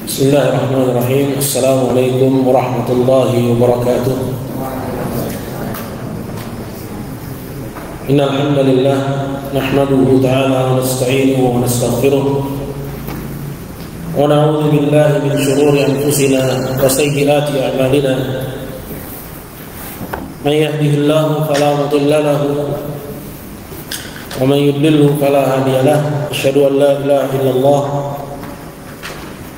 بسم الله الرحمن الرحيم. السلام عليكم ورحمة الله وبركاته. إن الحمد لله نحمده تعالى ونستعينه ونستغفره ونعوذ بالله من شرور أنفسنا وسيئات أعمالنا. من يهده الله فلا مضل له ومن يضلله فلا هادي له. أشهد أن لا إله إلا الله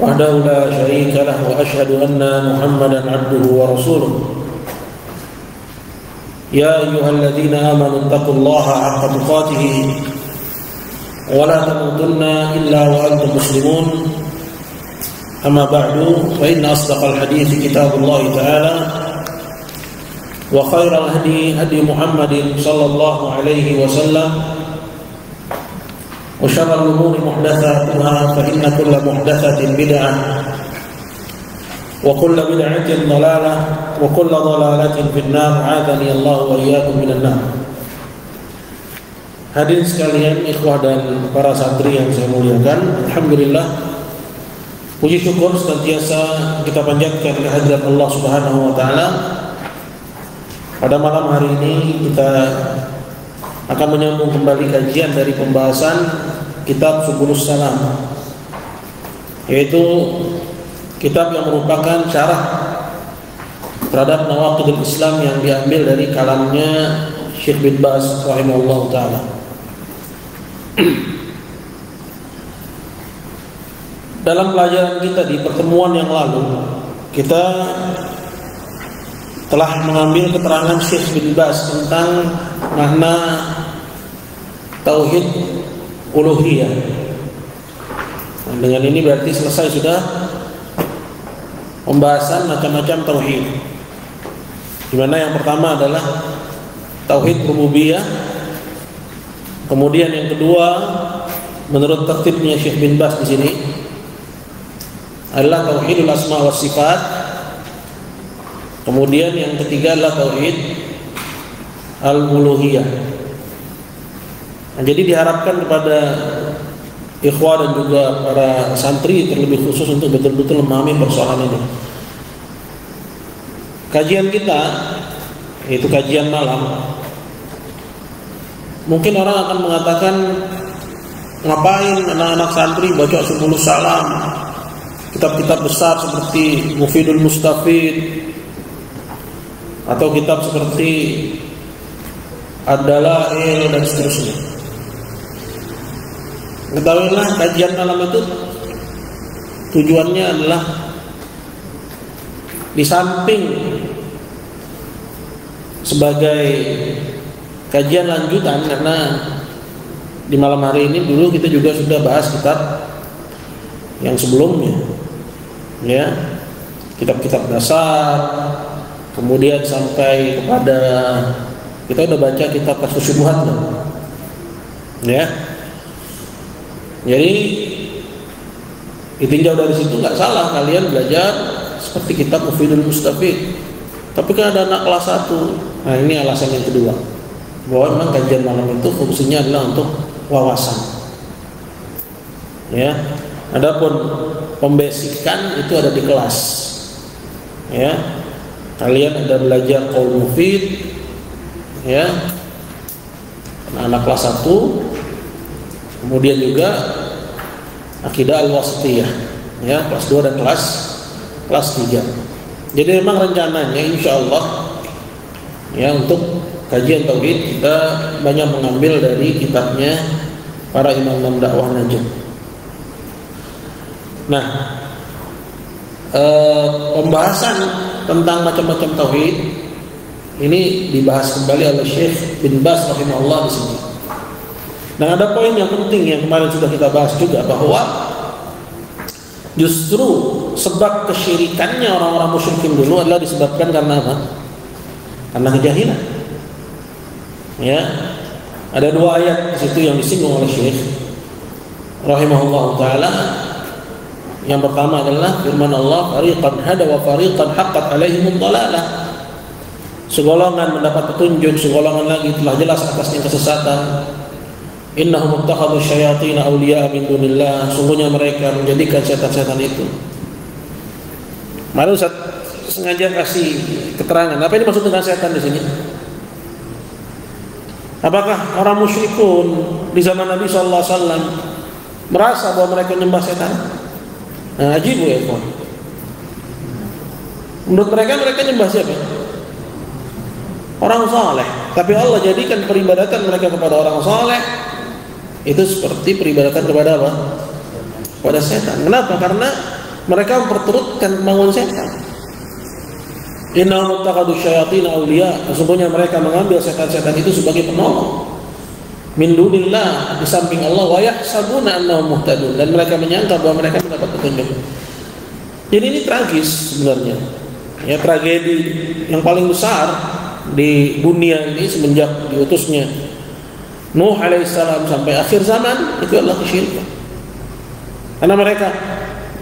وحده لا شريك له وأشهد أن محمدا عبده ورسوله. يا أيها الذين آمنوا اتقوا الله حق تقاته ولا تموتن إلا وأنتم مسلمون. أما بعد فإن أصدق الحديث كتاب الله تعالى وخير الهدي هدي محمد صلى الله عليه وسلم وشر الأمور محدثاتها فإن كل محدثة بدعة وكل بدعة ضلالة وكل ضلالة في النار. أعاذني الله وإياكم من النار. Hadirin sekalian, ikhwah dan para santri yang saya muliakan, alhamdulillah, puji syukur senantiasa kita panjatkan kehadirat Allah Subhanahu wa taala. Pada malam hari ini kita akan menyambung kembali kajian dari pembahasan kitab Subulus Salam, yaitu kitab yang merupakan syarah terhadap Nawaqidul Islam yang diambil dari kalamnya Syekh bin Baz rahimahullah ta'ala. Dalam pelajaran kita di pertemuan yang lalu, kita telah mengambil keterangan Syekh bin Baz tentang makna tauhid uluhiyah. Dengan ini berarti selesai sudah pembahasan macam-macam tauhid. Di mana yang pertama adalah tauhid rububiyah. Kemudian yang kedua, menurut tertibnya Syekh bin Baz di sini, adalah tauhidul asma wa sifat. Kemudian yang ketiga adalah tauhid al-uluhiyah. Nah, jadi diharapkan kepada ikhwah dan juga para santri terlebih khusus untuk betul-betul memahami persoalan ini. Kajian kita, yaitu kajian malam, mungkin orang akan mengatakan, ngapain anak-anak santri baca Subulus Salam, kitab-kitab besar seperti Mufidul Mustafid, atau kitab seperti Ad-Dalail dan seterusnya. Ketahuilah, kajian malam itu tujuannya adalah di samping sebagai kajian lanjutan, karena di malam hari ini dulu kita juga sudah bahas kitab yang sebelumnya, ya, kitab-kitab dasar. Kemudian sampai kepada kita udah baca kitab Kasus Syubhat, ya. Jadi ditinjau dari situ nggak salah kalian belajar seperti kitab Mufidul Mustafid. Tapi kan ada anak kelas 1. Nah, ini alasan yang kedua, bahwa memang kajian malam itu fungsinya adalah untuk wawasan, ya. Adapun pembasikan itu ada di kelas, ya. Kalian ada belajar qaul mufid, ya, anak kelas 1, kemudian juga akidah al-wasithiyah, ya, kelas 2 dan kelas 3. Jadi memang rencananya insyaallah, ya, untuk kajian tauhid kita banyak mengambil dari kitabnya para imam dakwah Najd. Nah, pembahasan tentang macam-macam tauhid ini dibahas kembali oleh Syekh bin Baz rahimahullah di sini. Dan ada poin yang penting yang kemarin sudah kita bahas juga, bahwa justru sebab kesyirikannya orang-orang musyrikin dulu adalah disebabkan karena apa? Karena kejahilan. Ya, ada 2 ayat di situ yang disinggung oleh Syekh rahimahullah taala. Yang pertama adalah firman Allah, fariqan hada wa fariqan haqqat alaihimud dhalalah. Segolongan mendapat petunjuk, segolongan lagi telah jelas atasnya kesesatan. Innahum ittakhadhu syayatin awliya min dunillah. Sungguhnya mereka menjadikan setan-setan itu Malu Ustaz sengaja kasih keterangan. Apa ini maksud dengan setan di sini? Apakah orang musyrikun di zaman Nabi sallallahu alaihi wasallam merasa bahwa mereka menyembah setan? Nah, ajibu ya, ikhwan. Menurut mereka nyembah siapa? Orang saleh. Tapi Allah jadikan peribadatan mereka kepada orang saleh itu seperti peribadatan kepada apa? Kepada setan. Kenapa? Karena mereka memperturutkan kemauan setan. Innahum ittakhadhu syayatin awliya. Sesungguhnya mereka mengambil setan-setan itu sebagai penolong min dunillah, di samping Allah, wa yahsabuna annahum muhtadun, dan mereka menyangka bahwa mereka mendapat petunjuk. Jadi ini tragis sebenarnya. Ya, tragedi yang paling besar di dunia ini semenjak diutusnya Nuh alaihissalam sampai akhir zaman itu adalah kesyirikan. Karena mereka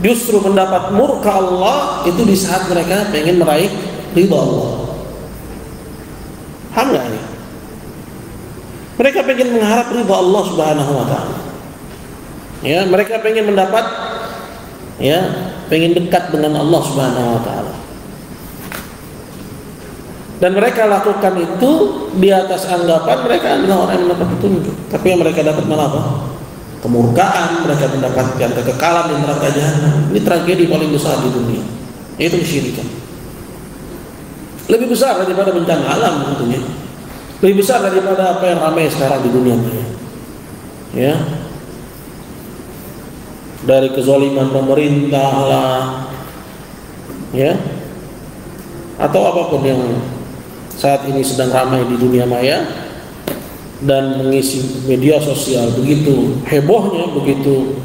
justru mendapat murka Allah itu di saat mereka pengen meraih ridha Allah. Paham nggak ini? Mereka pengen mengharap ridha Allah Subhanahu wa taala. Ya, mereka pengen mendapat, ya, pengen dekat dengan Allah Subhanahu wa taala. Dan mereka lakukan itu di atas anggapan mereka adalah orang yang mendapat petunjuk. Tapi yang mereka dapat malah apa? Kemurkaan, mereka mendapatkan kekekalan di neraka jahanam. Ini tragedi paling besar di dunia. Itu kesyirikan. Lebih besar daripada bencana alam tentunya. Lebih besar daripada apa yang ramai sekarang di dunia ini. Ya. Dari kezaliman pemerintah lah, ya, atau apapun yang saat ini sedang ramai di dunia maya dan mengisi media sosial begitu hebohnya, begitu,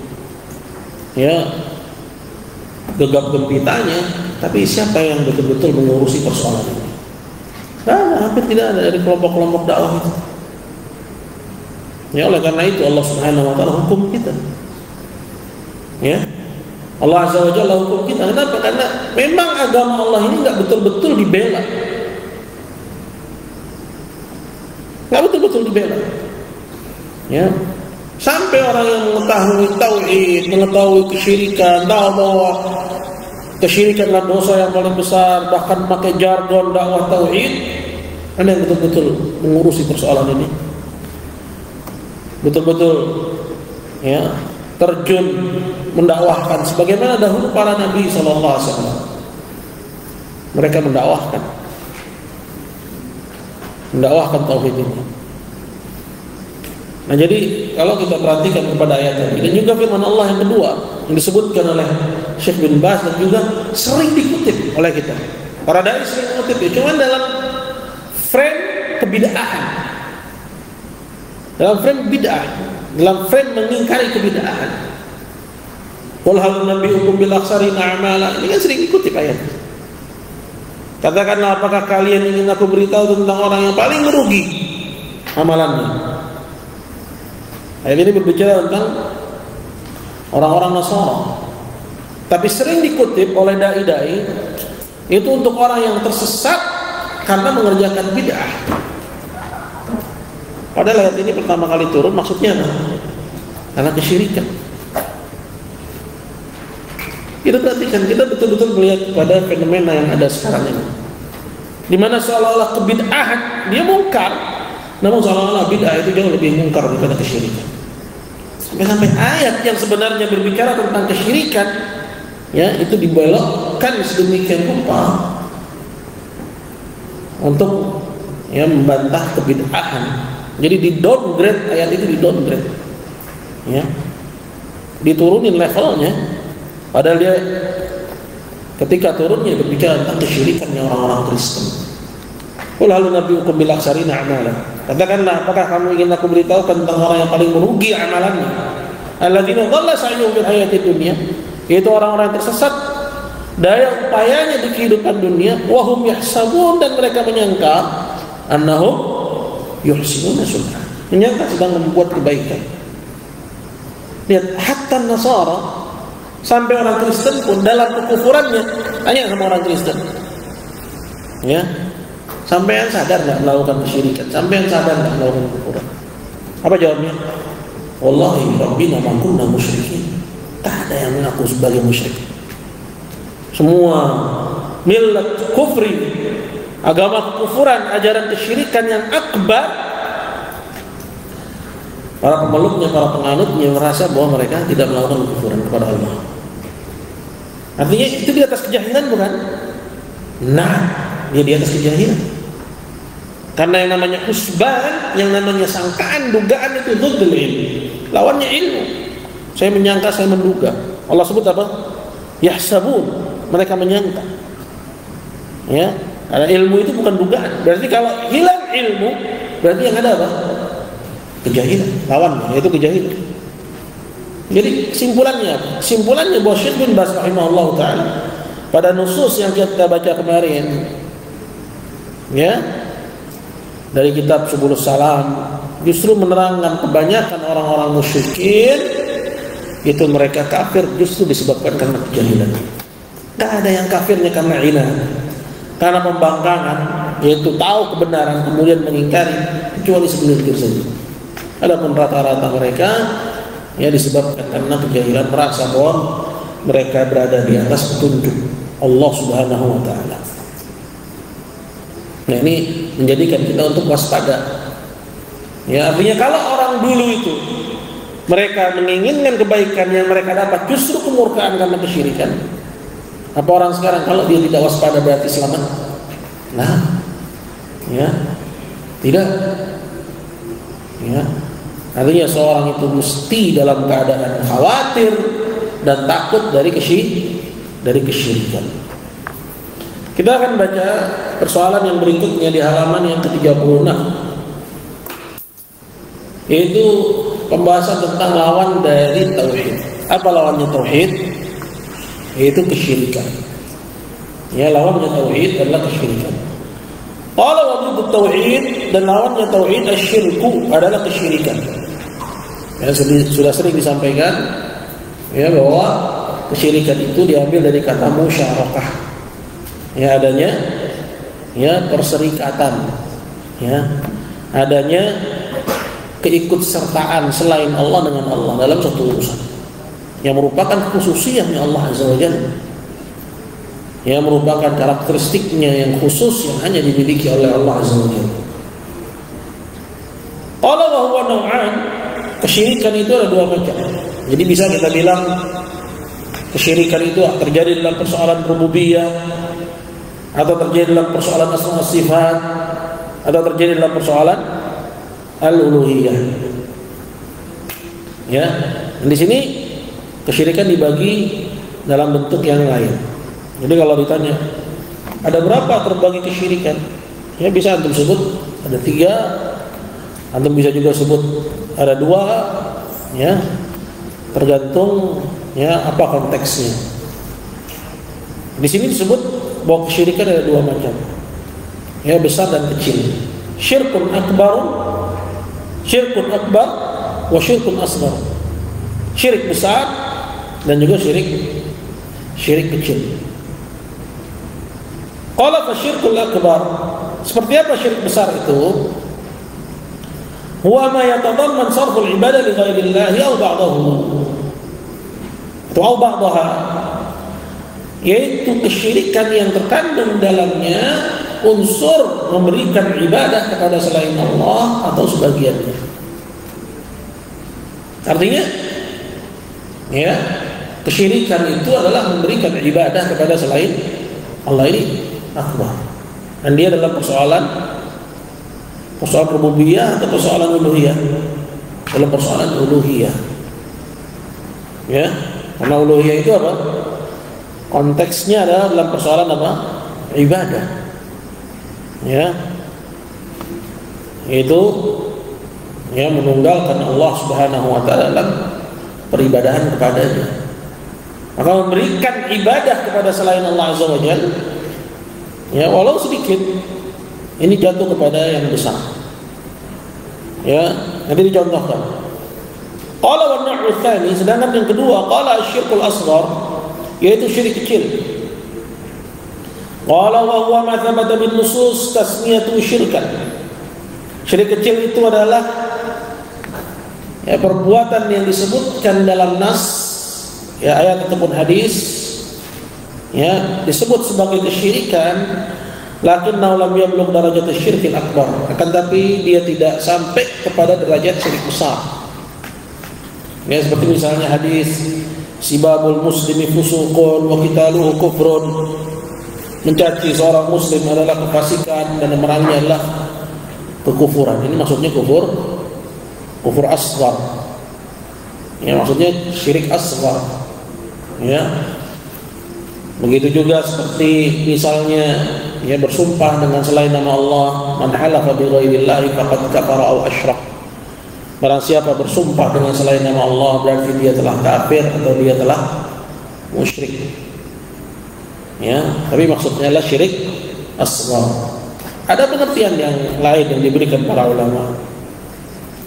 ya, gegap gempitanya, tapi siapa yang betul-betul mengurusi persoalan ini? Nah, hampir tidak ada dari kelompok-kelompok dakwah itu. Ya, oleh karena itu Allah Subhanahu wa taala hukum kita. Ya, Allah Azza wa Jalla hukum kita. Kenapa? Karena memang agama Allah ini nggak betul-betul dibela, nggak betul-betul dibela. Ya, sampai orang yang mengetahui tauhid, mengetahui kesyirikan, tahu bahwa kesyirikan adalah dosa yang paling besar, bahkan pakai jargon dakwah tauhid, ada yang betul-betul mengurusi persoalan ini, betul-betul, ya, terjun mendakwahkan sebagaimana dahulu para nabi sallallahu alaihi wasallam. Mereka mendakwahkan tauhid ini. Nah, jadi kalau kita perhatikan kepada ayat ini dan juga firman Allah yang kedua yang disebutkan oleh Syekh bin Baz dan juga sering dikutip oleh kita. Para dai sering mengutip itu, cuma dalam frame kebid'ahan. Dalam frame bid'ah, dalam frame mengingkari kebid'ahan. Qul hal nabiyukum bil akhsarina a'mala. Ini kan sering dikutip ayat. Katakanlah, apakah kalian ingin aku beritahu tentang orang yang paling merugi amalannya? Ayat ini berbicara tentang orang-orang Nasara. Tapi sering dikutip oleh dai-dai itu untuk orang yang tersesat karena mengerjakan bid'ah. Padahal ayat ini pertama kali turun maksudnya apa? Karena kesyirikan. Kita perhatikan, kita betul-betul melihat pada fenomena yang ada sekarang ini, di mana seolah-olah kebid'ahan dia mungkar, namun seolah-olah bid'ah itu jauh lebih mungkar daripada kesyirikan. Sampai ayat yang sebenarnya berbicara tentang kesyirikan, ya, itu dibelokkan sedemikian rupa untuk, ya, membantah kebid'ahan. Jadi di downgrade, ayat itu di downgrade, ya, diturunin levelnya. Padahal dia ketika turunnya berbicara tentang kesyirikannya orang-orang Kristen. Qul hal nabiyukum bil akhsarina a'mala. Katakanlah, apakah kamu ingin aku beritahu tentang orang yang paling merugi amalannya? Alladzina dhalla sa'yuhum fil hayatid dunya, yaitu orang-orang yang tersesat daya upayanya di kehidupan dunia, wa hum yahsabun, dan mereka menyangka annahum yuhsinuna sunna, menyangka sedang membuat kebaikan. Lihat, hatta Nasara, sampai orang Kristen pun dalam kekufurannya, tanya sama orang Kristen, ya, sampean sadar nggak melakukan kesyirikan? Sampean sadar nggak melakukan kekufuran? Apa jawabnya? Wallahi rabbina ma kunna musyrikin. Tak ada yang mengaku sebagai musyrik. semua millat kufri, agama kekufuran, ajaran kesyirikan yang akbar, para pemeluknya, para penganutnya merasa bahwa mereka tidak melakukan kekufuran kepada Allah. Artinya itu di atas kejahilan, bukan? Nah, dia di atas kejahilan. Karena yang namanya husban, yang namanya sangkaan, dugaan itu dhuddul ilmi, lawannya ilmu. Saya menyangka, saya menduga. Allah sebut apa? Yahsabun, mereka menyangka. Ya, karena ilmu itu bukan dugaan. Berarti kalau hilang ilmu, berarti yang ada apa? Kejahilan, lawannya yaitu kejahilan. Jadi kesimpulannya apa? Kesimpulannya bahwa Syekh bin Baz rahimahullah ta'ala pada nusus yang kita baca kemarin, ya, dari kitab Subulus Salam, justru menerangkan kebanyakan orang-orang musyrikin itu mereka kafir justru disebabkan karena kejahilan. Gak ada yang kafirnya karena inat, karena pembangkangan, yaitu tahu kebenaran kemudian mengingkari, kecuali segelintir saja. Adapun rata-rata mereka ya disebabkan karena kejahilan, merasa bahwa mereka berada di atas petunjuk Allah Subhanahu wa ta'ala. Nah, ini menjadikan kita untuk waspada. Ya, artinya kalau orang dulu itu mereka menginginkan kebaikan yang mereka dapat justru kemurkaan karena kesyirikan. Apa orang sekarang kalau dia tidak waspada berarti selamat? Nah, ya, tidak. Ya, artinya seorang itu mesti dalam keadaan khawatir dan takut dari kesyirikan. Kita akan baca persoalan yang berikutnya di halaman yang ke-36, yaitu pembahasan tentang lawan dari tauhid. Apa lawannya tauhid? Yaitu kesyirikan. Ya, lawannya tauhid adalah kesyirikan. Qala wa dhiddu tauhid, dan lawannya tauhid asyirku adalah kesyirikan. Ya, sudah sering disampaikan ya bahwa kesyirikan itu diambil dari kata musyarakah. Ya, adanya ya perserikatan, ya adanya keikutsertaan selain Allah dengan Allah dalam satu urusan yang merupakan khususiyahnya Allah Azza wa Jalla, yang merupakan karakteristiknya yang khusus yang hanya dimiliki oleh Allah Azza wa Jalla. Qala wa huwa naw'an, kesyirikan itu ada dua macam. Jadi bisa kita bilang kesyirikan itu terjadi dalam persoalan rububiyah, atau terjadi dalam persoalan asma wa sifat, atau terjadi dalam persoalan al-uluhiyah. Ya, di sini kesyirikan dibagi dalam bentuk yang lain. Jadi kalau ditanya ada berapa terbagi kesyirikan, ya bisa antum sebut ada 3, antum bisa juga sebut ada 2, ya tergantung ya apa konteksnya. Di sini disebut bahwa kesyirikan ada 2 macam, ya besar dan kecil. Syirkun akbar wa syirkun asghar. Syirik besar dan juga syirik kecil. Qala fa syirkul akbar, seperti apa syirik besar itu? Huwa ma yatadamman sarful ibadah li ghairillahi aw ba'daha, yaitu kesyirikan yang terkandung dalamnya unsur memberikan ibadah kepada selain Allah atau sebagiannya. Artinya ya, kesyirikan itu adalah memberikan ibadah kepada selain Allah, ini akbar. Dan dia adalah persoalan rububiyah atau persoalan uluhiyah? Dalam persoalan uluhiyah. Ya, karena uluhiyah itu apa? Konteksnya adalah dalam persoalan apa? Ibadah. Ya, itu ya menunggalkan Allah Subhanahu wa ta'ala dalam peribadahan kepadanya. Maka memberikan ibadah kepada selain Allah Azza wa Jalla, ya walau sedikit, ini jatuh kepada yang besar. Ya, nanti dicontohkan. Qala wa an-naw'u tsani, sedangkan yang kedua qala asyirkul asghar, yaitu syirik kecil. Qala wa huwa ma thabata bin nusus tasmiyatu syirkan. Syirik kecil itu adalah ya perbuatan yang disebutkan dalam nas, ya ayat ataupun hadis, ya disebut sebagai kesyirikan, lakinnahu lam yablugh darajat syirkil akbar, akan tapi dia tidak sampai kepada derajat syirik besar. Ya, seperti misalnya hadis sibabul muslimi fusuqun wa qitaluhu kufrun, mencaci seorang muslim adalah kefasikan dan memerangnya adalah kekufuran. Ini maksudnya kufur asghar. Ya, maksudnya syirik asghar. Ya. Begitu juga seperti misalnya ya bersumpah dengan selain nama Allah, man halafa bi ghairillahi faqad kafara aw asyrak. Barang siapa bersumpah dengan selain nama Allah berarti dia telah kafir atau dia telah musyrik. Ya, tapi maksudnya adalah syirik asghar. Ada pengertian yang lain yang diberikan para ulama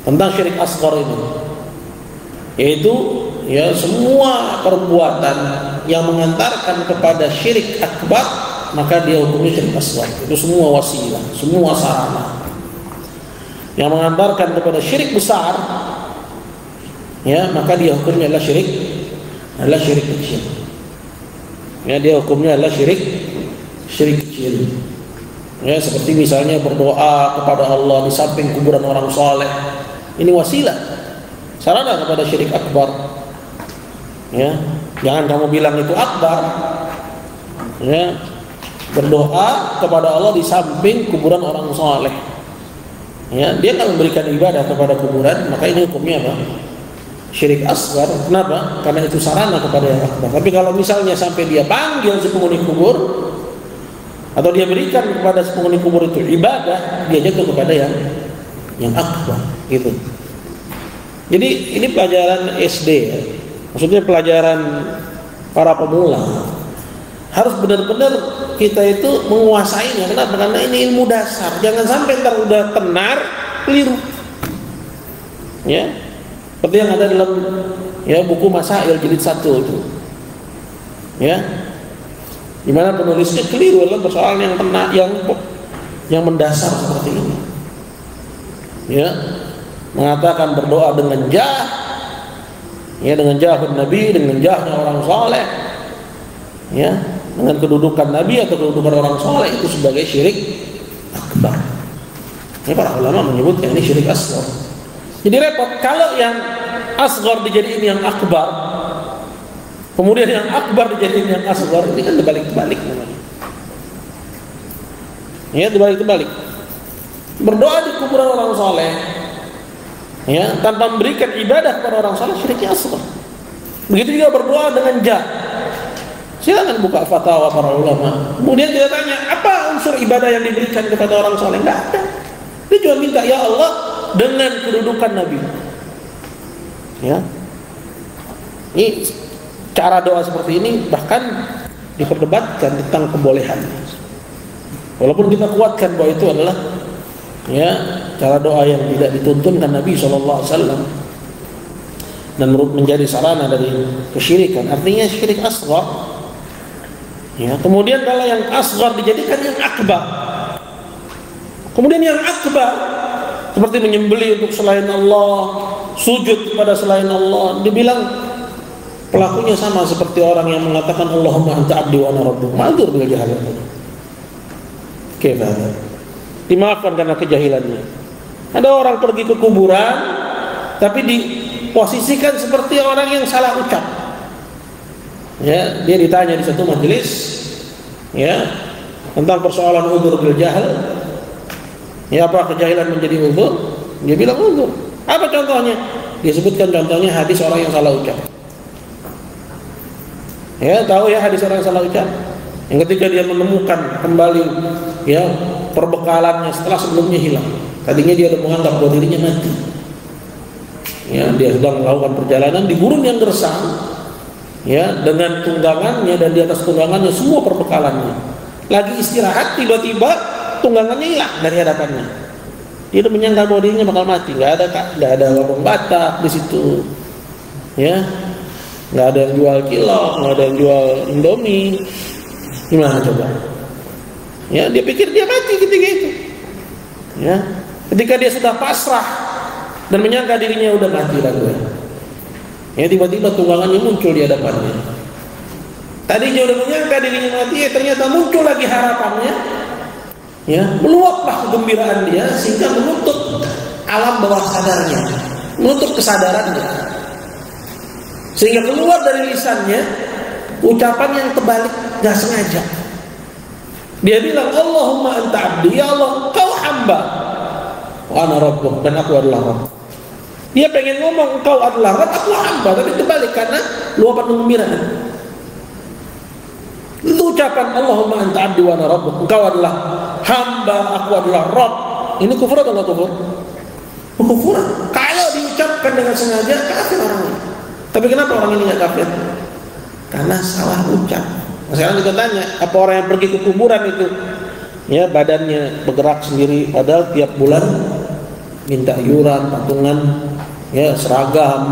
tentang syirik asghar ini, yaitu ya semua perbuatan yang mengantarkan kepada syirik akbar maka dia hukumnya syirik asghar. Itu semua wasilah, semua sarana yang mengantarkan kepada syirik besar, ya maka dia hukumnya adalah syirik kecil. Ya, dia hukumnya adalah syirik kecil. Ya, seperti misalnya berdoa kepada Allah di samping kuburan orang saleh. Ini wasilah, sarana kepada syirik akbar. Ya, jangan kamu bilang itu akbar. Ya, berdoa kepada Allah di samping kuburan orang saleh. Ya, dia akan memberikan ibadah kepada kuburan, maka ini hukumnya apa? Syirik asghar. Kenapa? Karena itu sarana kepada yang akbar. Tapi kalau misalnya sampai dia panggil si penghuni kubur atau dia berikan kepada si penghuni kubur itu ibadah, dia jatuh kepada yang akbar, gitu. Jadi ini pelajaran SD ya. Maksudnya pelajaran para pemula. Harus benar-benar kita itu menguasainya. Kenapa? Karena ini ilmu dasar. Jangan sampai ntar udah tenar keliru. Ya. Seperti yang ada dalam ya buku Masail jilid 1 itu. Ya. Di mana penulisnya keliru dalam persoalan yang tenar, yang mendasar seperti ini. Ya. Mengatakan berdoa dengan jah, ya dengan jahun Nabi, dengan jahnya orang saleh, ya dengan kedudukan Nabi atau kedudukan orang saleh itu sebagai syirik akbar. Ini para ulama menyebutkan ini syirik asghar. Jadi repot kalau yang asghar dijadiin yang akbar, kemudian yang akbar dijadiin yang asghar, ini kan terbalik-terbalik namanya. Ya terbalik-terbalik. Berdoa di kuburan orang saleh, ya tanpa memberikan ibadah kepada orang saleh, syiriknya asghar. Begitu juga berdoa dengan jah. Silakan buka fatwa para ulama. Kemudian dia tanya, apa unsur ibadah yang diberikan kepada orang saleh? Enggak ada. Dia cuma minta, ya Allah dengan kedudukan Nabi. Ya. Ini cara doa seperti ini bahkan diperdebatkan tentang kebolehannya. Walaupun kita kuatkan bahwa itu adalah ya cara doa yang tidak dituntunkan Nabi SAW dan menjadi sarana dari kesyirikan, artinya syirik asghar. Ya, kemudian kalau yang asghar dijadikan yang akbar. Kemudian yang akbar seperti menyembelih untuk selain Allah, sujud kepada selain Allah, dibilang pelakunya sama seperti orang yang mengatakan Allahumma anta abdi wa ana rabbuk. Ma'dzur bil jahalah. Kebal. Dimaafkan karena kejahilannya. Ada orang pergi ke kuburan tapi diposisikan seperti orang yang salah ucap. Ya, dia ditanya di satu majelis ya tentang persoalan udzur bil jahl. Ya, apa kejahilan menjadi udzur? Dia bilang udzur. Apa contohnya? Dia sebutkan contohnya hadis orang yang salah ucap. Ya, tahu ya hadis orang yang salah ucap? Yang ketika dia menemukan kembali ya perbekalannya setelah sebelumnya hilang. Tadinya dia sudah menganggap bahwa dirinya mati. Ya, dia sedang melakukan perjalanan di gurun yang gersang. Ya, dengan tunggangannya dan di atas tunggangannya semua perbekalannya. Lagi istirahat tiba-tiba tunggangannya hilang dari hadapannya. Dia udah menyangka bahwa dirinya bakal mati. Nggak ada warung Batak di situ. Ya. Nggak ada yang jual cilok, nggak ada yang jual Indomie. Gimana coba? Ya, dia pikir dia mati ketika itu. Ya. Ketika dia sudah pasrah dan menyangka dirinya udah mati lagi. Ya, tiba-tiba tunggangannya muncul di hadapannya. Tadinya udah menyangka dirinya mati, ternyata muncul lagi harapannya. Ya, meluaplah kegembiraan dia sehingga menutup alam bawah sadarnya, menutup kesadarannya. Sehingga keluar dari lisannya ucapan yang terbalik, gak sengaja. Dia bilang, Allahumma anta abdi, ya Allah, kau hamba, wa ana rabbuk, dan aku adalah Rabb. Dia pengen ngomong engkau adalah Rabb, aku hamba, tapi terbalik karena luapan kegembiraan. Itu ucapan Allahumma anta abdi wa ana rabbuk, engkau adalah hamba, aku adalah Rabb. Ini kufur atau enggak kufur? Kufur. Kalau diucapkan dengan sengaja, kafir orangnya. Tapi kenapa orang ini enggak kafir? Karena salah ucap. Sekarang kita tanya, apa orang yang pergi ke kuburan itu, ya badannya bergerak sendiri, padahal tiap bulan minta iuran, patungan, ya seragam,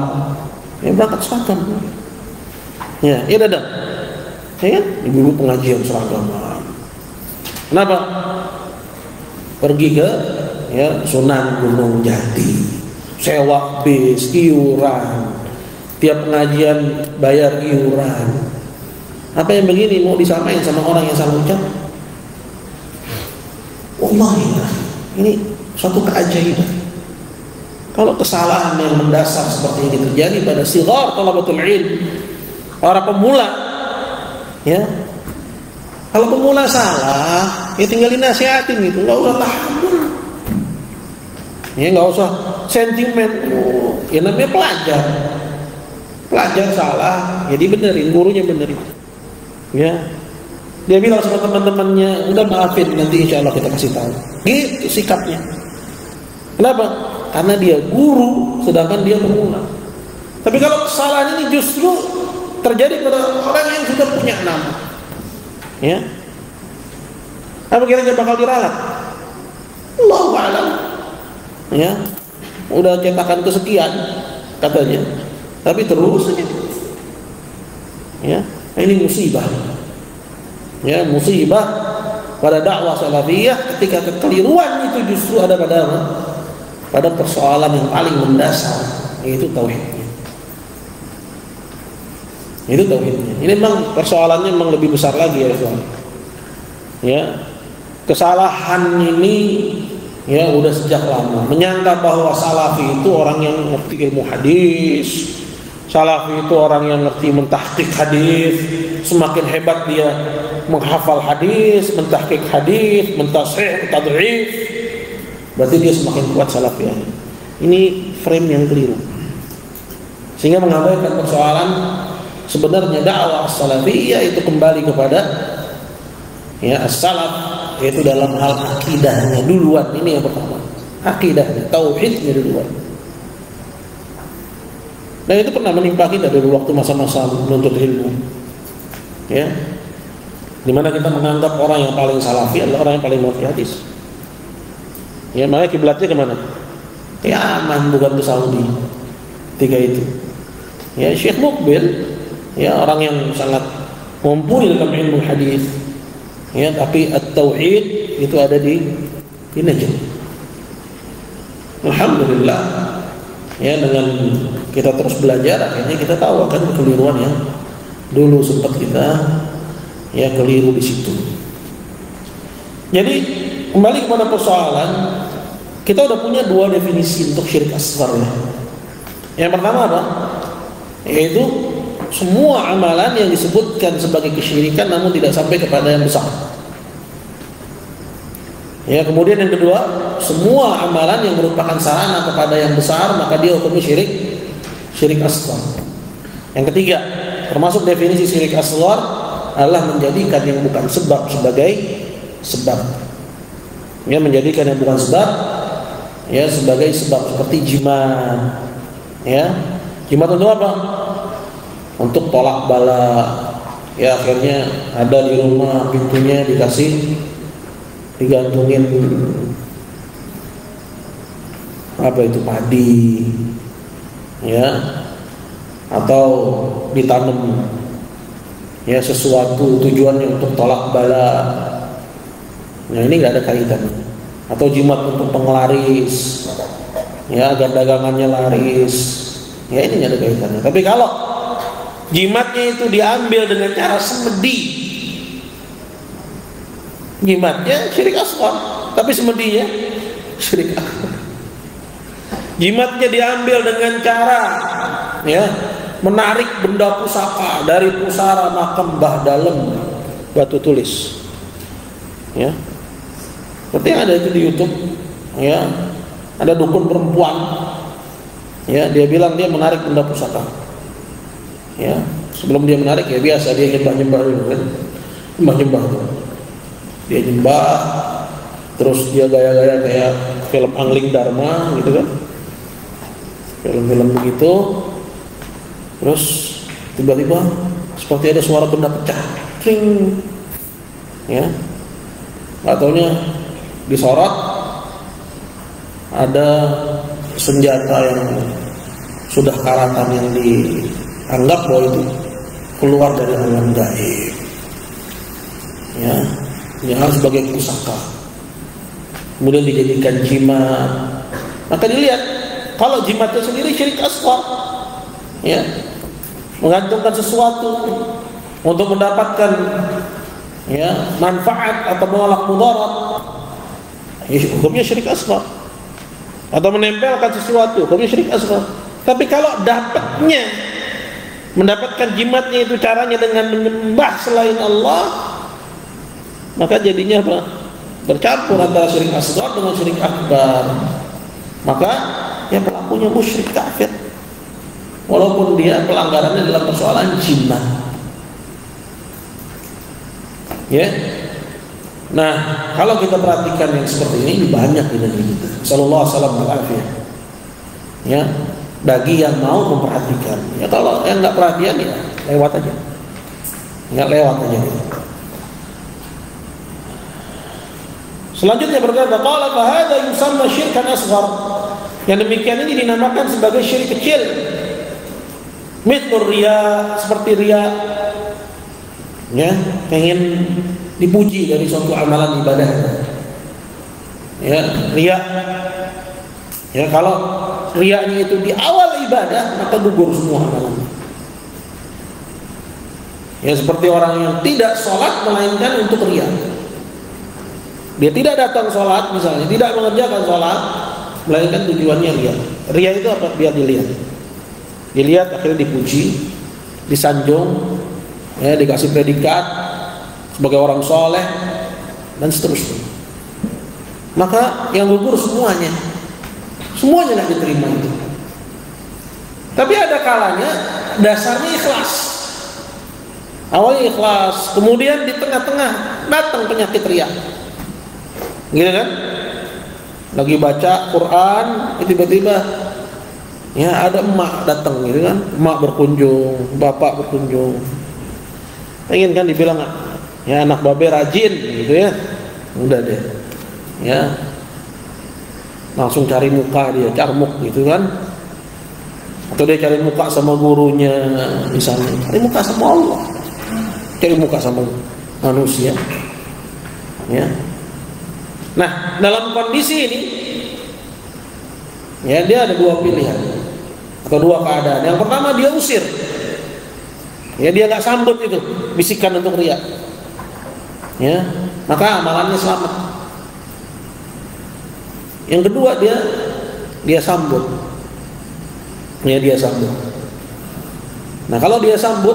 ya berangkat seragam. Ya, iya dadah. Ya kan? Ibu pengajian seragam. Kenapa? Pergi ke ya Sunan Gunung Jati, sewa bis, iuran, tiap pengajian bayar iuran. Apa yang begini mau disamain sama orang yang salah ucap? Wallahi, ini suatu keajaiban. Kalau kesalahan yang mendasar seperti ini terjadi pada sighar talabatul ilm, para pemula, ya. Kalau pemula salah, ya tinggal dinasihatin gitu, nggak usah tahammul, ya nggak usah sentimen. Ya namanya pelajar salah, ya dibenerin, gurunya benerin. Ya, dia bilang sama teman-temannya, udah maafin, nanti insya Allah kita kasih tahu. Gitu sikapnya. Kenapa? Karena dia guru, sedangkan dia pemula. Tapi kalau kesalahan ini justru terjadi pada orang yang sudah punya nama, ya, apa kira-kira bakal diralat? Allahu a'lam. Ya, udah cetakan kesekian katanya, tapi terus aja. Ya. Ini musibah. Ya, musibah pada dakwah salafiyah ketika kekeliruan itu justru ada pada persoalan yang paling mendasar, yaitu tauhidnya. Itu tauhidnya. Ini memang persoalannya memang lebih besar lagi ya, Tuhan. Ya. Kesalahan ini ya udah sejak lama. Menyangka bahwa salafi itu orang yang ngerti ilmu hadis, salafi itu orang yang ngerti mentahqiq hadis, semakin hebat dia menghafal hadis, mentahqiq hadis, mentashih, tad'if, berarti dia semakin kuat salafi. Ini frame yang keliru. Sehingga mengabaikan persoalan sebenarnya dakwah salafiyah itu kembali kepada ya as-salaf, yaitu dalam hal akidahnya duluan. Ini yang pertama. Akidahnya, tauhidnya duluan. Dan itu pernah menimpa kita dari waktu masa-masa menuntut ilmu, ya, dimana kita menganggap orang yang paling salafi adalah orang yang paling mengerti hadis. Ya, makanya kiblatnya kemana? Ya Yaman, bukan ke Saudi. Tiga itu. Ya, Syekh Mukbil, ya orang yang sangat mumpuni dalam ilmu hadis. Ya, tapi at-tauhid itu ada di Najd. Alhamdulillah. Ya, dengan kita terus belajar akhirnya kita tahu akan kekeliruan yang dulu sempat kita ya keliru di situ. Jadi kembali kepada persoalan, kita udah punya dua definisi untuk syirik asghar ya. Yang pertama apa? Yaitu semua amalan yang disebutkan sebagai kesyirikan namun tidak sampai kepada yang besar. Ya, kemudian yang kedua, semua amalan yang merupakan sarana kepada yang besar maka dia hukumnya syirik asghar. Yang ketiga, termasuk definisi syirik asghar adalah menjadikan yang bukan sebab sebagai sebab. Ya, menjadikan yang bukan sebab ya sebagai sebab, seperti jimat. Ya, jimat untuk apa? Untuk tolak bala. Ya, akhirnya ada di rumah pintunya digantungin apa itu padi, ya, atau ditanam ya sesuatu tujuannya untuk tolak bala. Nah, ini nggak ada kaitannya. Atau jimat untuk penglaris, ya, agar dagangannya laris, ya, ini nggak ada kaitannya. Tapi kalau jimatnya itu diambil dengan cara semedi, jimatnya syirik asghar, tapi semedinya syirik akbar. Jimatnya diambil dengan cara menarik benda pusaka dari pusara makam Mbah Dalem batu tulis, seperti yang ada itu di YouTube, ada dukun perempuan, dia bilang dia menarik benda pusaka, sebelum dia menarik biasa dia nyembah dulu kan, nyembah tuh, dia nyembah, terus dia gaya-gaya kayak film Angling Dharma gitu kan, film-film begitu, terus tiba-tiba seperti ada suara benda pecah, tring, nggak taunya disorot ada senjata yang sudah karatan yang dianggap bahwa itu keluar dari alam gaib, yang sebagai pusaka, kemudian dijadikan jimat. Maka dilihat kalau jimatnya sendiri syirik asghar, menggantungkan sesuatu untuk mendapatkan manfaat atau menolak mudarat, hukumnya syirik asghar. Atau menempelkan sesuatu, hukumnya syirik asghar. Tapi kalau mendapatkan jimatnya itu caranya dengan menyembah selain Allah, maka jadinya apa? Bercampur antara syirik asghar dengan syirik akbar. Maka pelakunya musyrik kafir, walaupun dia pelanggarannya dalam persoalan jimat. Nah, kalau kita perhatikan yang seperti ini banyak di negeri kita. Sallallahu alaihi wasallam. Bagi yang mau memperhatikan. Kalau yang nggak perhatian lewat aja. Nggak lewat aja. Selanjutnya berkata, qala fa hadza yusamma syirkan asghar. Yang demikian ini dinamakan sebagai syirik kecil. Mithlur riya, seperti riya. Pengen dipuji dari suatu amalan ibadah. Riya. Kalau riyanya itu di awal ibadah, maka gugur semua amalannya. Seperti orang yang tidak sholat melainkan untuk riya. Dia tidak datang sholat misalnya, tidak mengerjakan sholat melainkan tujuannya riya. Riya itu apa? Biar dilihat akhirnya dipuji, disanjung, dikasih predikat sebagai orang soleh dan seterusnya. Maka yang gugur semuanya nggak diterima itu. Tapi ada kalanya dasarnya ikhlas, awalnya ikhlas, kemudian di tengah-tengah datang penyakit riya, gitu kan? Lagi baca Quran, tiba-tiba ada emak datang, gitu kan? Emak berkunjung, bapak berkunjung. Pengen kan dibilang anak babe rajin gitu udah deh langsung cari muka dia, carmuk gitu kan, atau dia cari muka sama gurunya misalnya, cari muka sama Allah, cari muka sama manusia. Nah, dalam kondisi ini dia ada dua pilihan atau dua keadaan. Yang pertama dia usir, dia nggak sambut itu bisikan untuk riya, maka amalannya selamat. Yang kedua dia sambut, dia sambut. Nah, kalau dia sambut,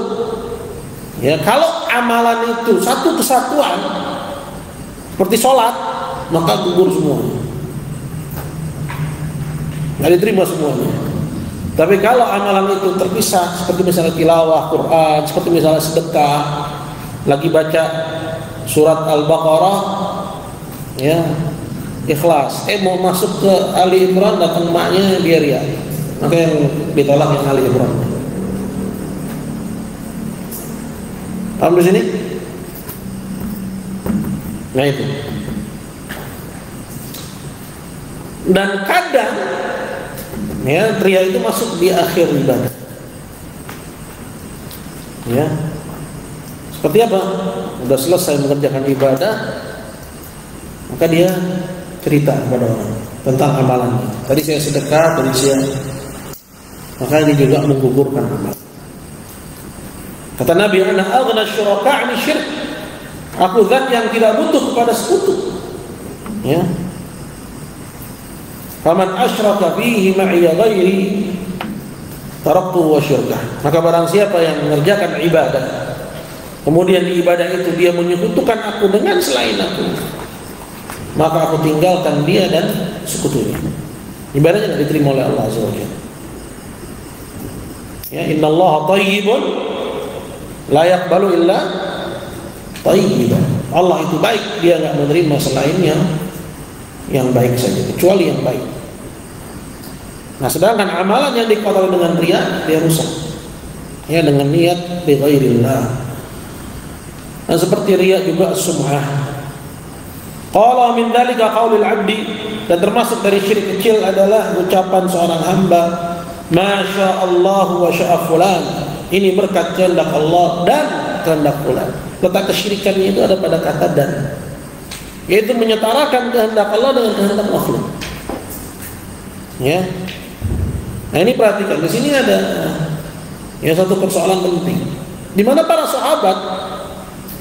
kalau amalan itu satu kesatuan seperti sholat, maka gugur semuanya, nggak diterima semuanya. Tapi kalau amalan itu terpisah, seperti misalnya tilawah Quran, seperti misalnya sedekah, lagi baca surat Al-Baqarah, ikhlas, mau masuk ke Ali Imran, datang emaknya dia riya, maka yang ditolak yang Ali Imran. Paham di sini? Nah itu. Dan kadang riya itu masuk di akhir ibadah. Seperti apa? Udah selesai mengerjakan ibadah, maka dia cerita kepada orang tentang amalannya. Tadi saya sedekah, maka ini juga menggugurkan amal. Kata Nabi, ana aghna syuraka' 'ani syirk. Aku zat yang tidak butuh kepada sekutu. Ya. Faman asyraka fihi ma'iya ghairi taraktu wa syirkah. Maka barang siapa yang mengerjakan ibadah, kemudian di ibadah itu dia menyekutukan aku dengan selain aku, maka aku tinggalkan dia dan sekutunya. Ibadahnya tidak diterima oleh Allah Azza wa Jalla. Ya, innallaha thayyibun la yaqbalu illa thayyiban. Allah itu baik, dia enggak menerima selainnya yang baik saja, kecuali yang baik. Nah, sedangkan amalan yang dikotori dengan riya, dia rusak. Ya, dengan niat bi ghairillah. Nah, seperti riya juga sum'ah. Qala min dzalika qaulul 'abdi, dan termasuk dari syirik kecil adalah ucapan seorang hamba, masya Allah wa sya'a fulan. Ini berkat kehendak Allah dan kehendak fulan. Letak kesyirikannya itu ada pada kata dan, yaitu menyetarakan kehendak Allah dengan kehendak makhluk. Ya. Nah, ini perhatikan, di sini ada satu persoalan penting. Di mana para sahabat,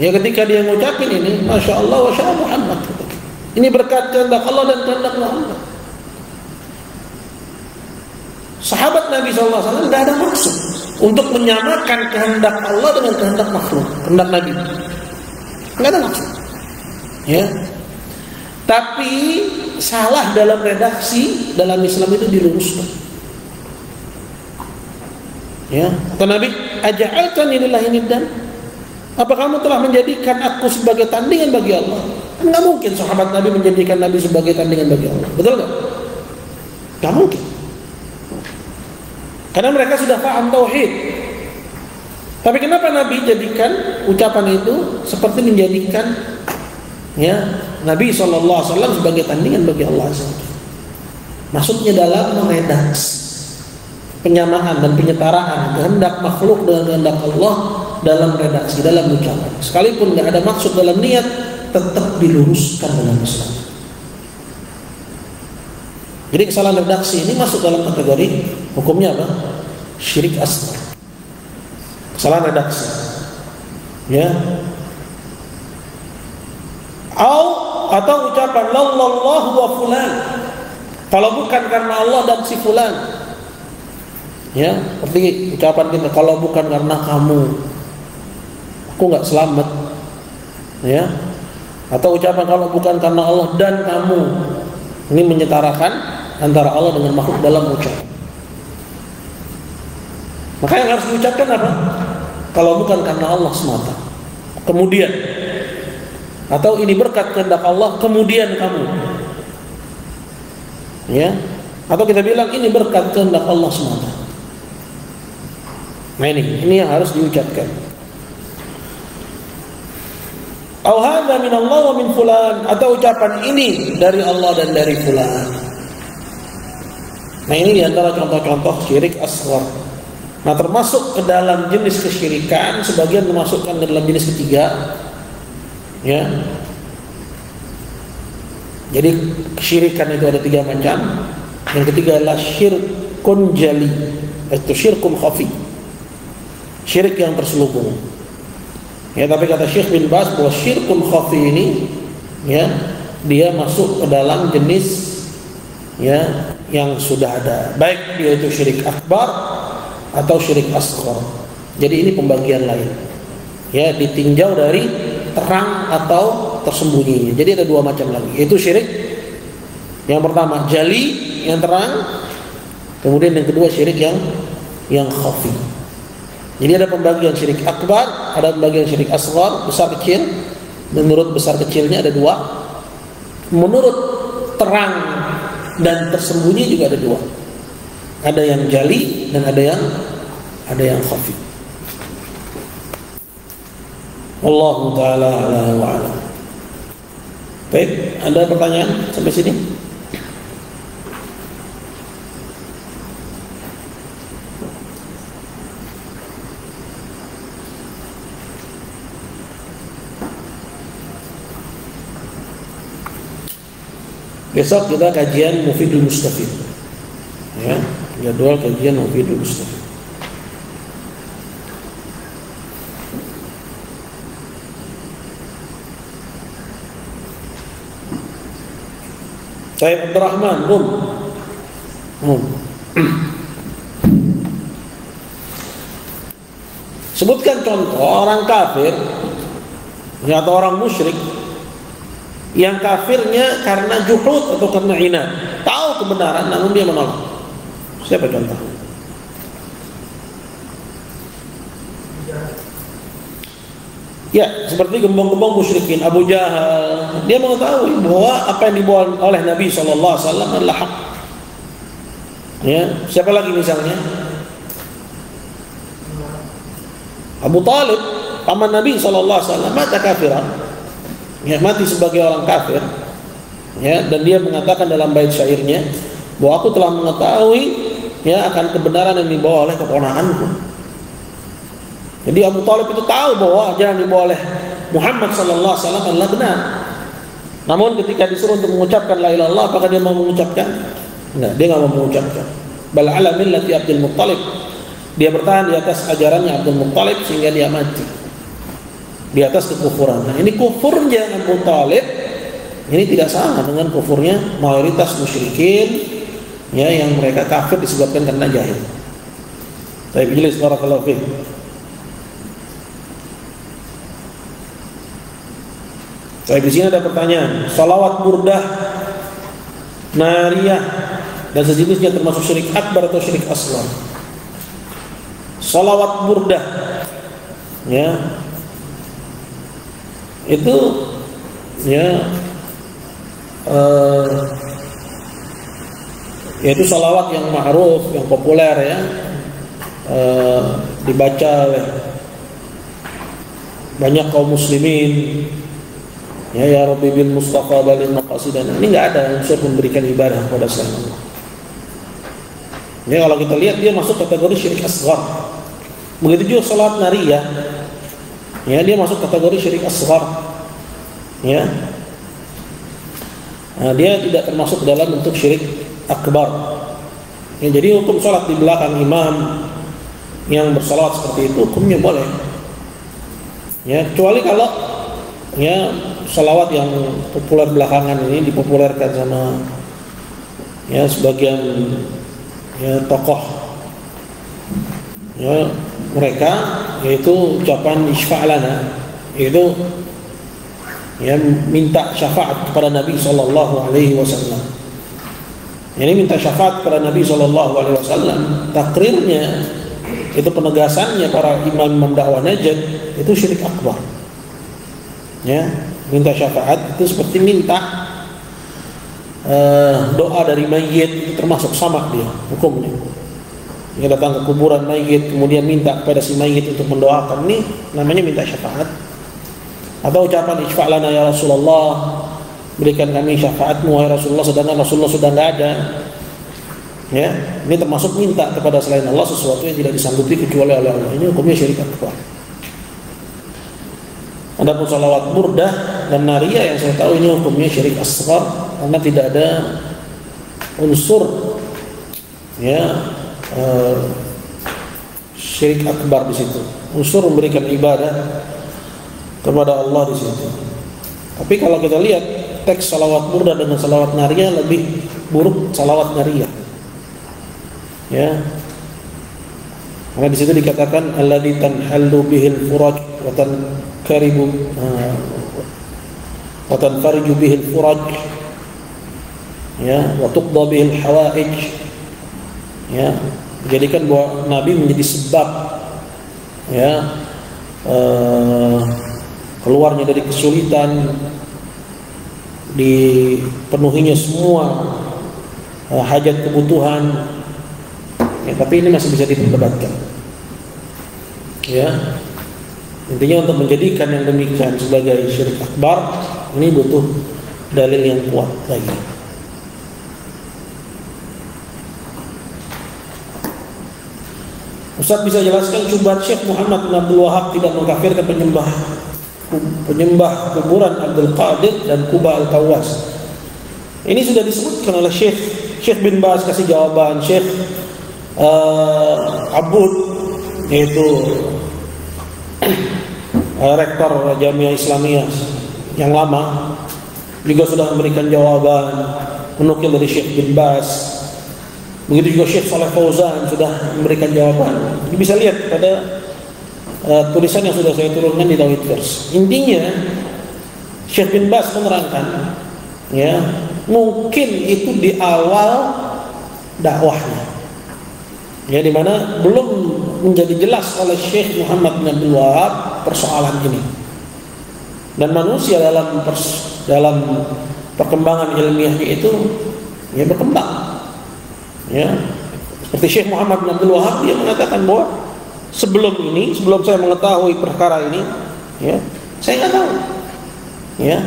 ya ketika dia ngucapin ini, masya Allah wa sya'a Muhammad, ini berkat kehendak Allah dan kehendak Muhammad. Sahabat Nabi SAW tidak ada maksud untuk menyamakan kehendak Allah dengan kehendak makhluk, kehendak Nabi. Tidak ada maksud. Ya. Tapi salah dalam redaksi dalam Islam itu diluruskan. Ya, kata Nabi, aja'altani lillahi niddan? Apa kamu telah menjadikan aku sebagai tandingan bagi Allah? Enggak mungkin sahabat Nabi menjadikan Nabi sebagai tandingan bagi Allah. Betul enggak? Enggak mungkin. Karena mereka sudah paham tauhid. Tapi kenapa Nabi jadikan ucapan itu seperti menjadikan Nabi SAW sebagai tandingan bagi Allah SWT? Maksudnya dalam meredaksi penyamaan dan penyetaraan kehendak makhluk dengan kehendak Allah dalam redaksi, dalam ucapan. Sekalipun tidak ada maksud dalam niat, tetap diluruskan dalam Islam. Jadi kesalahan redaksi ini masuk dalam kategori hukumnya apa? Syirik asghar. Kesalahan redaksi. Ya. Atau ucapan lallahu wa fulan. Kalau bukan karena Allah dan si fulan. Ya, seperti ucapan kita, kalau bukan karena kamu, aku nggak selamat. Ya. Atau ucapan kalau bukan karena Allah dan kamu. Ini menyetarakan antara Allah dengan makhluk dalam ucapan. Maka yang harus diucapkan apa? Kalau bukan karena Allah semata. Kemudian, atau ini berkat kehendak Allah, kemudian kamu. Ya. Atau kita bilang ini berkat kehendak Allah semata. Nah, ini yang harus diucapkan. Au hadza min Allah wa min fulan, atau ucapan ini dari Allah dan dari fulan. Nah, ini diantara contoh-contoh syirik asghar. Nah, termasuk ke dalam jenis kesyirikan, sebagian memasukkan ke dalam jenis ketiga. Ya. Jadi kesyirikan itu ada 3 macam. Yang ketiga adalah syirkun jali, itu syirkun khafi. Syirik yang terselubung. Ya, tapi kata Syekh bin Baz bahwa syirkun khafi ini, ya, dia masuk ke dalam jenis yang sudah ada, baik dia itu syirik akbar atau syirik asghar. Jadi ini pembagian lain. Ya, ditinjau dari terang atau tersembunyinya. Jadi ada 2 macam lagi. Itu syirik yang pertama jali, yang terang. Kemudian yang kedua syirik yang khafi. Jadi ada pembagian syirik akbar, ada pembagian syirik asghar, besar kecil. Menurut besar kecilnya ada 2. Menurut terang dan tersembunyi juga ada 2. Ada yang jali dan ada yang khafi. Wallahu ta'ala a'la wa a'lam. Baik, ada pertanyaan sampai sini? Besok kita kajian Mufidul Mustafid. Ya, jadwal kajian Mufidul Mustafid. Syekh Abdurrahman, sebutkan contoh orang kafir atau orang musyrik yang kafirnya karena juhud atau karena inad, tahu kebenaran namun dia menolak. Siapa contoh? Ya, seperti gembong-gembong musyrikin Abu Jahal, dia mengetahui bahwa apa yang dibawa oleh Nabi SAW adalah hak. Ya, siapa lagi misalnya? Abu Talib, paman Nabi SAW, mati kafiran, ya, mati sebagai orang kafir, ya, dan dia mengatakan dalam bait syairnya bahwa aku telah mengetahui, ya, akan kebenaran yang dibawa oleh keponakanku. Jadi Abu Talib itu tahu bahwa jalan dibawa oleh Muhammad SAW adalah benar. Namun ketika disuruh untuk mengucapkan la ilaha illallah, apakah dia mau mengucapkan? Enggak, dia nggak mau mengucapkan. Bal ala millati Abdul Muttalib. Dia bertahan di atas ajarannya Abdul Muttalib sehingga dia mati di atas kekufuran. Nah, ini kufurnya Abu Talib ini tidak sama dengan kufurnya mayoritas musyrikin, ya, yang mereka kafir disebabkan karena jahil. Baik, jelas, barakallahu fiik. Baik, di sini ada pertanyaan. Salawat burdah, nariyah dan sejenisnya termasuk syirik akbar atau syirik asghar? Salawat burdah, ya, itu, ya, yaitu salawat yang ma'ruf, yang populer, ya, dibaca oleh banyak kaum muslimin. Ya, ya Rabbi bil Mustafa balil maqasidana. Ini nggak ada unsur memberikan ibadah kepada selain Allah. Ya, kalau kita lihat dia masuk kategori syirik asghar. Begitu juga salat nariyah, ya, dia masuk kategori syirik asghar. Ya, nah, dia tidak termasuk dalam bentuk syirik akbar. Ya, jadi hukum salat di belakang imam yang bersalawat seperti itu hukumnya boleh. Ya, kecuali kalau, ya, salawat yang populer belakangan ini dipopulerkan sama, ya, sebagian, ya, tokoh, ya, mereka, yaitu ucapan isfa'lana, yaitu, ya, minta syafaat kepada Nabi SAW. Ini minta syafaat kepada Nabi SAW, takrirnya itu, penegasannya para imam dakwah Najd itu syirik akbar. Ya, minta syafaat itu seperti minta doa dari mayit, itu termasuk sama dia hukumnya. Dia datang ke kuburan mayit kemudian minta kepada si mayit untuk mendoakan, ini namanya minta syafaat. Atau ucapan isfa'lana ya Rasulullah, berikan kami syafaatmu wahai Rasulullah, sedangkan Rasulullah sudah tidak ada. Ya, ini termasuk minta kepada selain Allah sesuatu yang tidak disanggupi kecuali oleh Allah. Ini hukumnya syirik akbar. Adapun salawat burdah dan nariyah yang saya tahu ini hukumnya syirik asghar karena tidak ada unsur, ya, syirik akbar di situ. Unsur memberikan ibadah kepada Allah di situ. Tapi kalau kita lihat teks salawat burdah dengan salawat nariyah, lebih buruk salawat nariyah. Ya. Karena di situ dikatakan alladzi tanhallu bihil furaj wa tankaribu wa tanfariju bihil furaj, ya, wa tuqda bihil hawaij. Ya, menjadikan bahwa Nabi menjadi sebab, ya, keluarnya dari kesulitan, dipenuhinya semua hajat kebutuhan. Ya, tapi ini masih bisa diperdebatkan. Ya, intinya untuk menjadikan yang demikian sebagai syirik akbar ini butuh dalil yang kuat lagi. Ustaz bisa jelaskan syubhat Syekh Muhammad bin Abdul Wahab tidak mengkafirkan penyembah kuburan Abdul Qadir dan Kuba Al-Tawas? Ini sudah disebutkan oleh Syekh bin Baz, kasih jawaban. Syekh Abud, yaitu rektor Jamiah Islamiyah yang lama, juga sudah memberikan jawaban. menukil dari Syekh bin Baz. Begitu juga Syekh Saleh Fauzan sudah memberikan jawaban. Jadi bisa lihat pada tulisan yang sudah saya turunkan di Tauhid Verse. Intinya Syekh bin Baz menerangkan, ya, mungkin itu di awal dakwahnya, ya, di mana belum menjadi jelas oleh Syekh Muhammad bin Abdul Wahab persoalan ini. Dan manusia dalam perkembangan ilmiahnya itu, ya, berkembang. Ya, seperti Syekh Muhammad bin Abdul Wahab, dia mengatakan bahwa sebelum saya mengetahui perkara ini, ya, saya nggak tahu. Ya.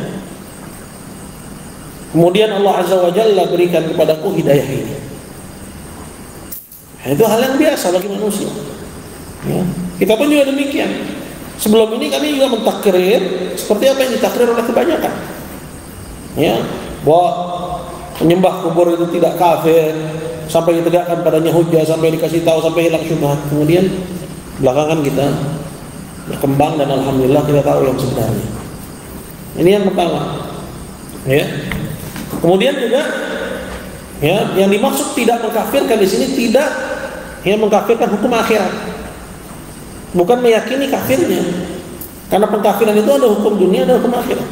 Kemudian Allah Azza wa Jalla berikan kepadaku hidayah ini. Nah, itu hal yang biasa bagi manusia. Ya. Kita pun juga demikian. Sebelum ini kami juga mentakrir seperti apa yang ditakrir oleh kebanyakan. Ya, bahwa menyembah kubur itu tidak kafir, sampai ditegakkan padanya hujjah, sampai dikasih tahu, sampai hilang syubhat. Kemudian belakangan kita berkembang dan alhamdulillah kita tahu yang sebenarnya. Ini yang pertama. Ya. Kemudian juga, ya, yang dimaksud tidak mengkafirkan di sini tidak, ya, mengkafirkan hukum akhirat. Bukan meyakini kafirnya. Karena pengkafiran itu ada hukum dunia, ada hukum akhirat.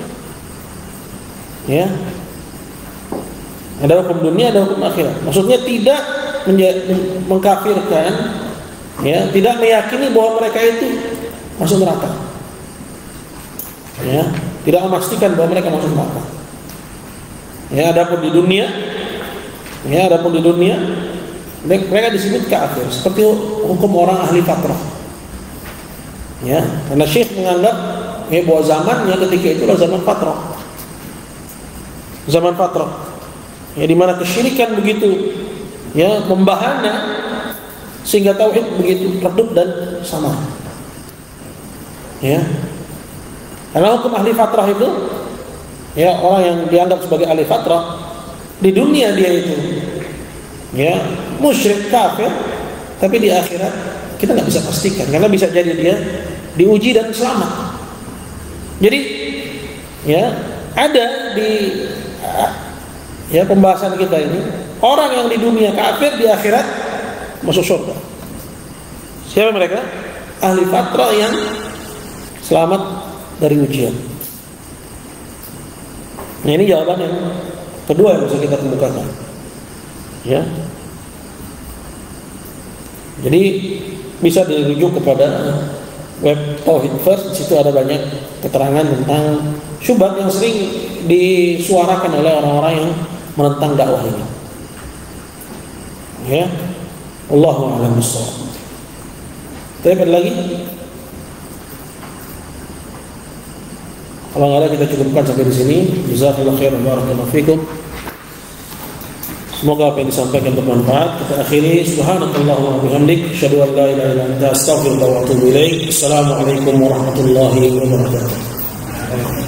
Ya. Ada hukum dunia, ada hukum akhirat. Maksudnya tidak mengkafirkan, ya, tidak meyakini bahwa mereka itu masuk neraka. Ya, tidak memastikan bahwa mereka masuk neraka. Ya, adapun di dunia, mereka disebut kafir, seperti hukum orang ahli fatrah. Ya, karena Syekh menganggap, ya, bahwa zamannya ketika itulah zaman fatrah. Zaman fatrah. Ya, di mana kesyirikan begitu, ya, membahana sehingga tauhid begitu redup dan sama. Ya. Karena hukum ahli fatrah itu, ya, orang yang dianggap sebagai ahli fatrah di dunia dia itu, ya, musyrik kafir, tapi di akhirat kita nggak bisa pastikan karena bisa jadi dia diuji dan selamat. Jadi, ya, ada di, ya, pembahasan kita ini, orang yang di dunia kafir, di akhirat masuk surga. Siapa mereka? Ahli fatrah yang selamat dari ujian. Nah, ini jawaban yang kedua yang bisa kita kemukakan. Ya. Jadi bisa dirujuk kepada web Tauhid First. Di situ ada banyak keterangan tentang syubhat yang sering disuarakan oleh orang-orang yang menentang dakwah ini. Ya, Allahu a'lam bishawab. Kita lagi. Kalau nggak ada kita cukupkan sampai di sini. Jazakallahu khairan, barakallahu fikum. Semoga apa yang disampaikan bermanfaat. Kita akhiri. Subhanakallahumma wa bihamdik, asyhadu an la ilaha illa anta, astaghfiruka wa atubu ilaik. Assalamualaikum warahmatullahi wabarakatuh.